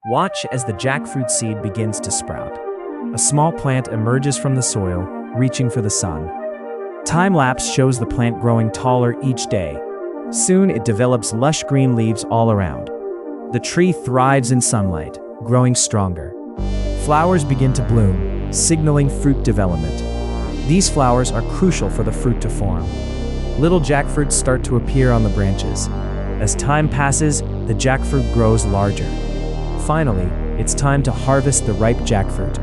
Watch as the jackfruit seed begins to sprout. A small plant emerges from the soil, reaching for the sun. Time-lapse shows the plant growing taller each day. Soon it develops lush green leaves all around. The tree thrives in sunlight, growing stronger. Flowers begin to bloom, signaling fruit development. These flowers are crucial for the fruit to form. Little jackfruits start to appear on the branches. As time passes, the jackfruit grows larger. Finally, it's time to harvest the ripe jackfruit.